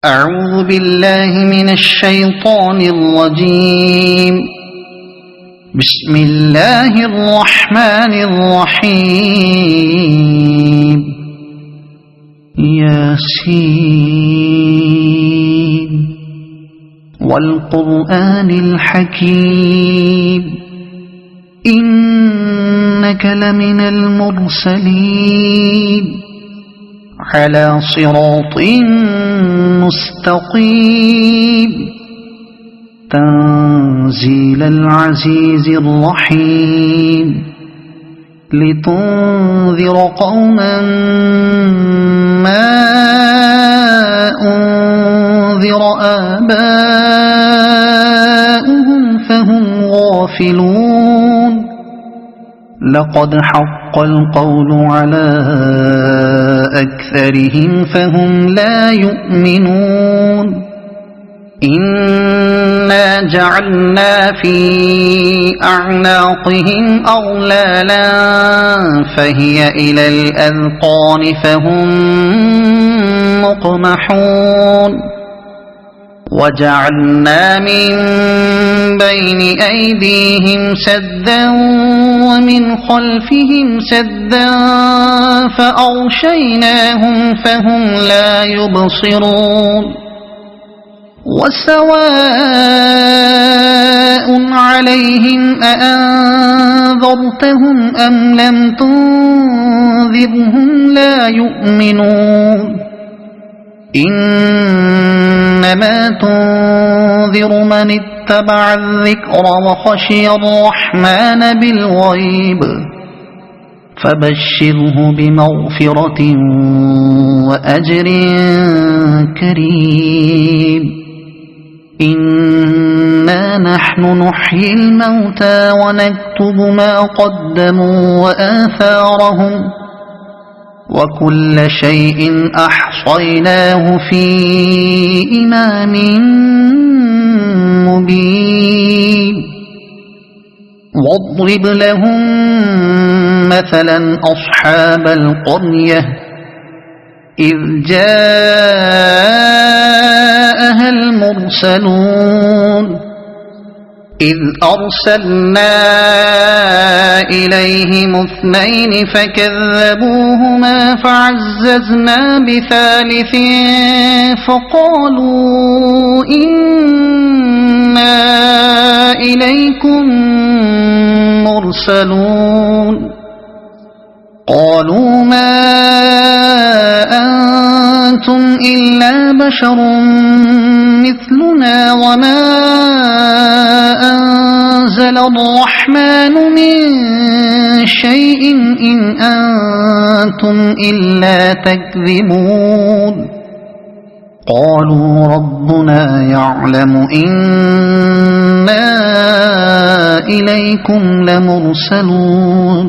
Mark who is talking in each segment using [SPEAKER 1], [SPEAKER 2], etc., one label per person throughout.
[SPEAKER 1] أعوذ بالله من الشيطان الرجيم. بسم الله الرحمن الرحيم. ياسين والقرآن الحكيم إنك لمن المرسلين على صراط مستقيم تنزيل العزيز الرحيم لتنذر قوما ما أنذر آباؤهم فهم غافلون. لقد حق القول على أكثرهم فهم لا يؤمنون. إنا جعلنا في أعناقهم أغلالا فهي إلى الأذقان فهم مقمحون. وجعلنا من بين أيديهم سدا ومن خلفهم سدا فأغشيناهم فهم لا يبصرون. وسواء عليهم أأنذرتهم أم لم تنذرهم لا يؤمنون. إنما تنذر من اتبع الذكر وخشي الرحمن بالغيب فبشره بمغفرة وأجر كريم. إنا نحن نحيي الموتى ونكتب ما قدموا وآثارهم وكل شيء أحصيناه في إمام مبين. واضرب لهم مثلا أصحاب القرية إذ جاءها المرسلون إذ أرسلنا إليهم اثنين فكذبوهما فعززنا بثالث فقالوا إنا إليكم مرسلون. قالوا ما أنتم إلا بشر مثلنا وما أنزل الرحمن من شيء إن أنتم إلا تكذبون. قالوا ربنا يعلم إنا إليكم لمرسلون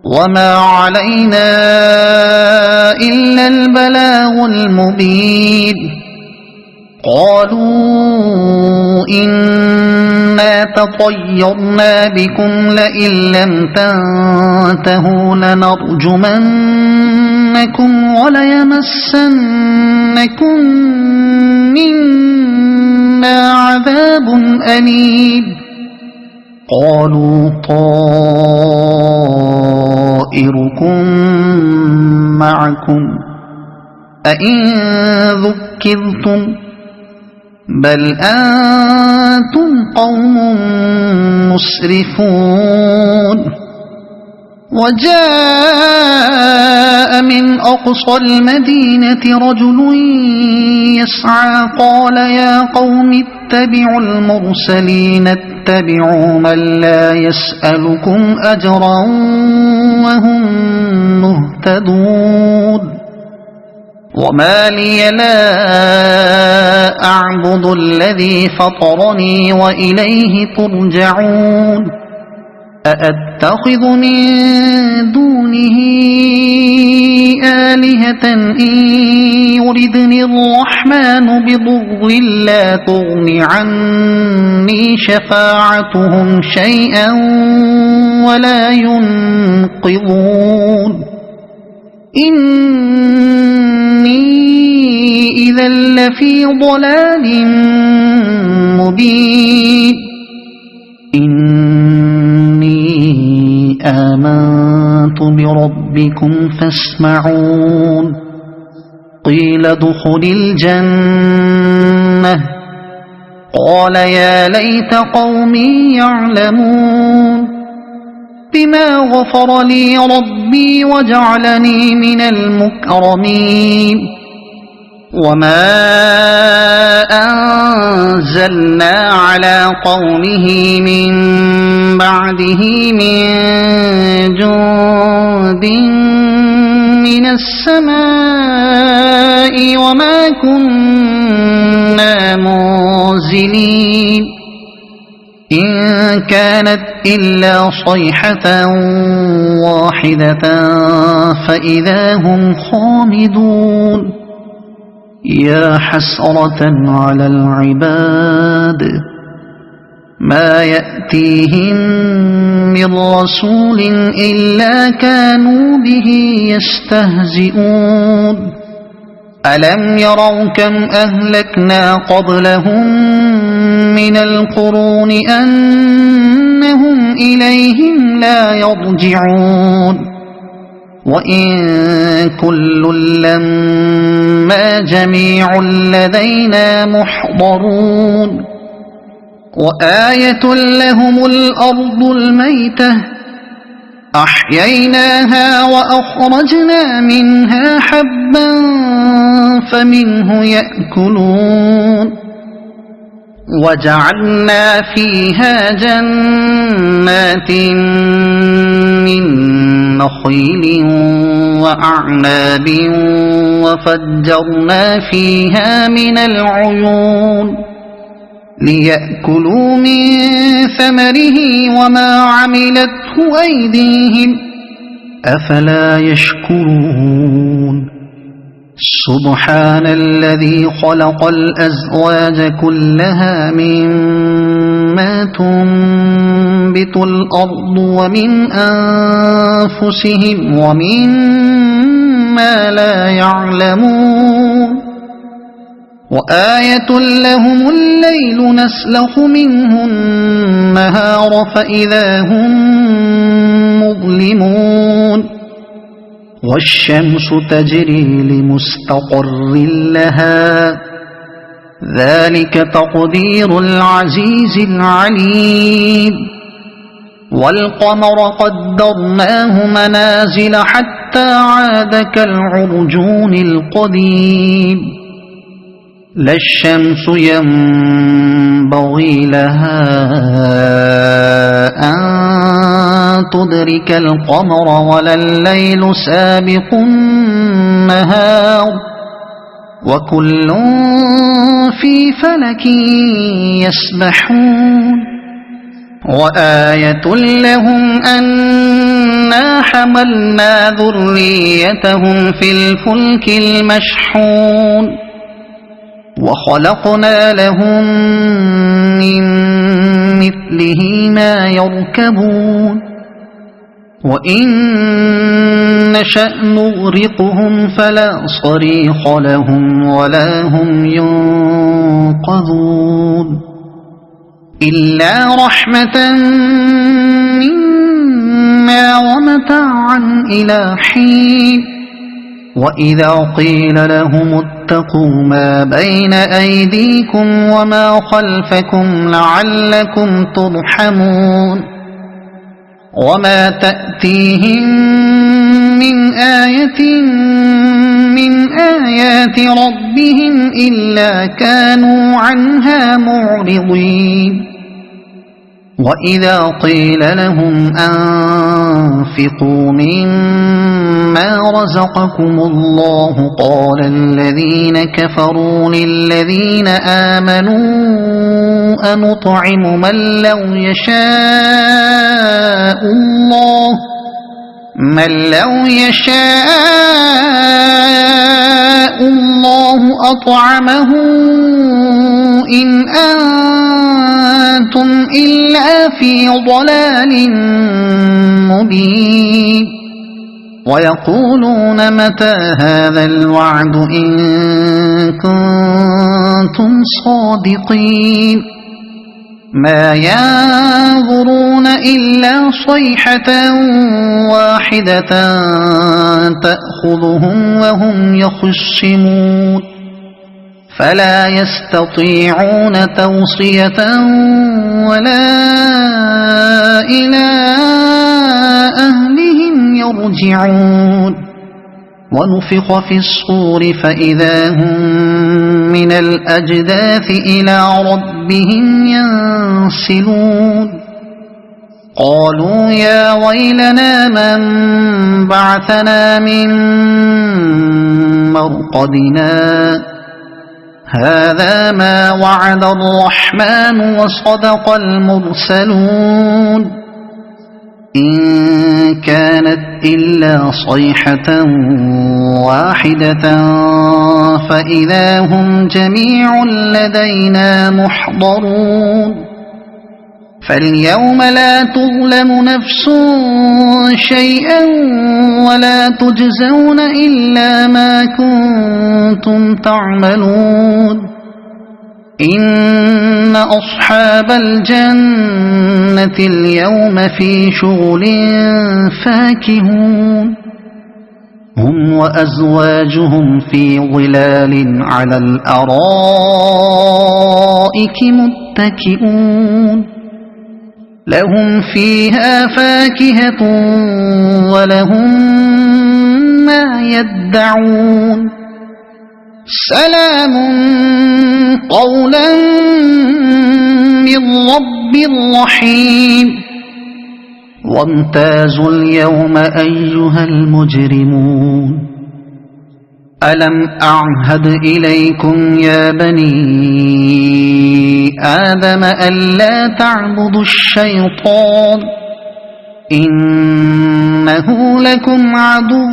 [SPEAKER 1] وما علينا إلا البلاغ المبين. قالوا إنا تطيرنا بكم لئن لم تنتهوا لنرجمنكم وليمسنكم منا عذاب أليم. قالوا طائركم معكم أئن ذكرتم بل أنتم قوم مسرفون. وجاء من أقصى المدينة رجل يسعى قال يا قوم اتبعوا المرسلين اتبعوا من لا يسألكم أجرا وهم مهتدون. وما لي لا أعبد الذي فطرني وإليه ترجعون. أأتخذ من دونه آلهة إن يردني الرحمن بضر لا تغن عني شفاعتهم شيئا ولا ينقذون. إن إني إذا لفي ضلال مبين إني آمنت بربكم فاسمعون قيل ادخل الجنة قال يا ليت قومي يعلمون بما غفر لي ربي وجعلني من المكرمين وما أنزلنا على قومه من بعده من جند من السماء وما كنا منزلين إن كانت إلا صيحة واحدة فإذا هم خامدون يا حسرة على العباد ما يأتيهم من رسول إلا كانوا به يستهزئون ألم يروا كم أهلكنا قبلهم من القرون أنهم إليهم لا يرجعون وإن كل لما جميع لدينا محضرون وآية لهم الأرض الميتة أحييناها وأخرجنا منها حبا فمنه يأكلون وجعلنا فيها جنات من نخيل وأعناب وفجرنا فيها من العيون ليأكلوا من ثمره وما عملته أيديهم أفلا يشكرون سبحان الذي خلق الأزواج كلها مما تنبت الأرض ومن أنفسهم ومما لا يعلمون وآية لهم الليل نسلخ منه النهار فإذا هم مظلمون والشمس تجري لمستقر لها ذلك تقدير العزيز العليم والقمر قدرناه منازل حتى عاد كالعرجون القديم لا الشمس ينبغي لها أن تدرك القمر ولا الليل سابق النهار وكل في فلك يسبحون وآية لهم أنا حملنا ذريتهم في الفلك المشحون وخلقنا لهم من مثله ما يركبون وإن نشأ نغرقهم فلا صريخ لهم ولا هم ينقذون إلا رحمة منا ومتاعا إلى حين وإذا قيل لهم اتقوا ما بين أيديكم وما خلفكم لعلكم ترحمون وما تأتيهم من آية من آيات ربهم إلا كانوا عنها معرضين وإذا قيل لهم أنفقوا مما رزقكم الله قال الذين كفروا للذين آمنوا أنطعم من لو يشاء الله أطعمه إن أنتم إلا في ضلال مبين ويقولون متى هذا الوعد إن كنتم صادقين ما ينظرون إلا صيحة واحدة تأخذهم وهم يخصمون فلا يستطيعون توصية ولا إلى أهلهم يرجعون ونفخ في الصور فإذا هم من الأجداث إلى ربهم ينسلون قالوا يا ويلنا من بعثنا من مرقدنا هذا ما وعد الرحمن وصدق المرسلون إن كانت إلا صيحة واحدة فإذا هم جميع لدينا محضرون فاليوم لا تظلم نفس شيئا ولا تجزون إلا ما كنتم تعملون إن أصحاب الجنة اليوم في شغل فاكهون هم وأزواجهم في ظلال على الأرائك متكئون لهم فيها فاكهة ولهم ما يدعون سلام قولا من رب رحيم وامتازوا اليوم أيها المجرمون ألم أعهد إليكم يا بني آدم ألا تعبدوا الشيطان إنه لكم عدو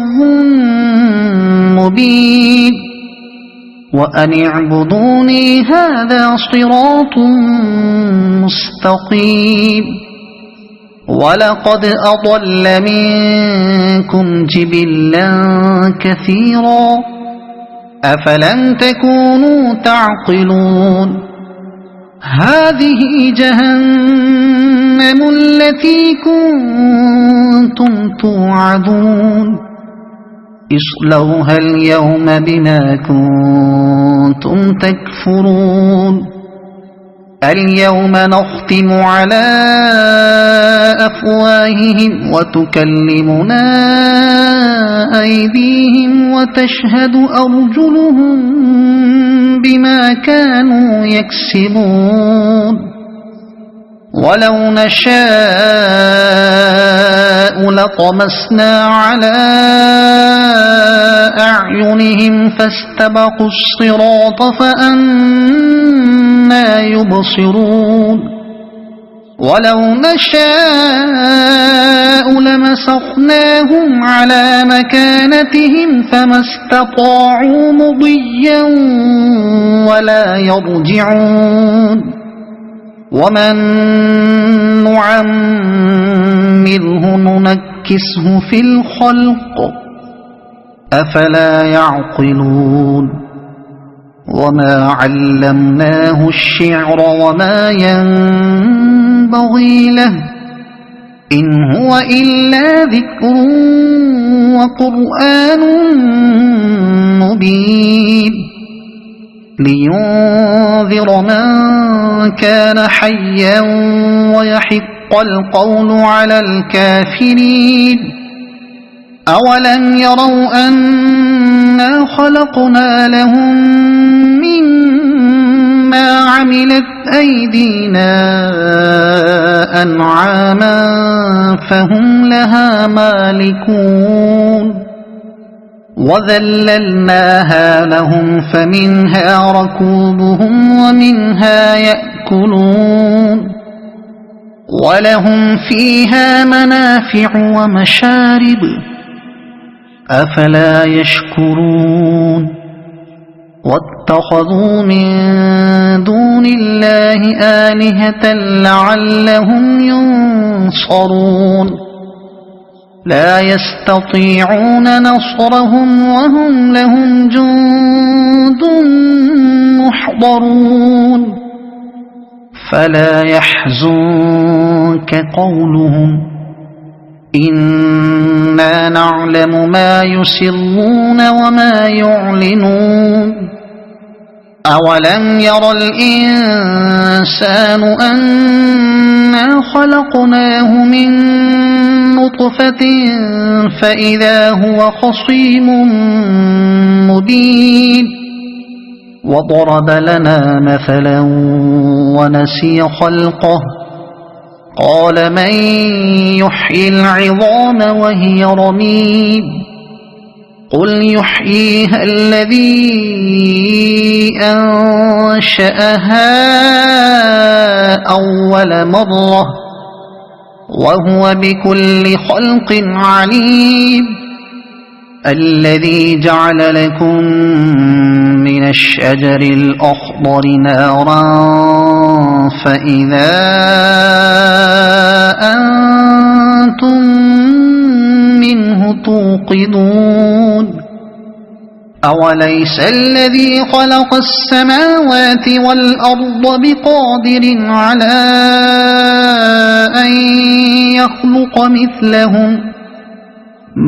[SPEAKER 1] مبين وأن اعبدوني هذا صراط مستقيم ولقد أضل منكم جبلا كثيرا أفلم تكونوا تعقلون هذه جهنم التي كنتم توعدون اصلوها اليوم بما كنتم تكفرون اليوم نختم على أفواههم وتكلمنا أيديهم وتشهد أرجلهم بما كانوا يكسبون ولو نشاء لطمسنا على أعينهم فاستبقوا الصراط فأنى يبصرون ولو نشاء لمسخناهم على مكانتهم فما استطاعوا مضيا ولا يرجعون ومن نعمره ننكسه في الخلق أفلا يعقلون وما علمناه الشعر وما ينبغي له إن هو إلا ذكر وقرآن مبين لينذر من كان حيا ويحق القول على الكافرين أولم يروا أنا خلقنا لهم مما عملت أيدينا أنعاما فهم لها مالكون وذللناها لهم فمنها ركوبهم ومنها يأكلون ولهم فيها منافع ومشارب أفلا يشكرون واتخذوا من دون الله آلهة لعلهم ينصرون لا يستطيعون نصرهم وهم لهم جند محضرون فلا يحزنك قولهم إنا نعلم ما يسرون وما يعلنون أولم ير الإنسان أنا خلقناه من نطفة فإذا هو خصيم مبين وضرب لنا مثلا ونسي خلقه قال من يحيي العظام وهي رميم قل يحييها الذي أنشأها أول مرة وهو بكل خلق عليم الذي جعل لكم من الشجر الأخضر نارا فإذا أنتم منه توقدون أوليس الذي خلق السماوات والأرض بقادر على أن يخلق مثلهم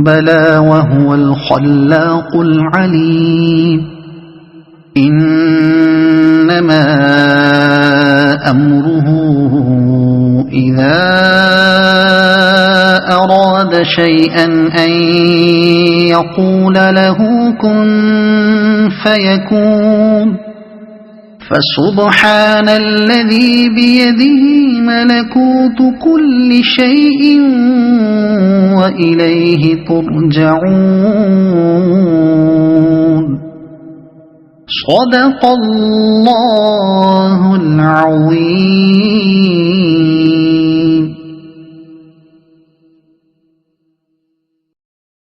[SPEAKER 1] بلى وهو الخلاق العليم إنما أمره إذا أراد شيئا أن يقول له كن فيكون فسبحان الذي بيده ملكوت كل شيء وإليه ترجعون صدق الله العظيم.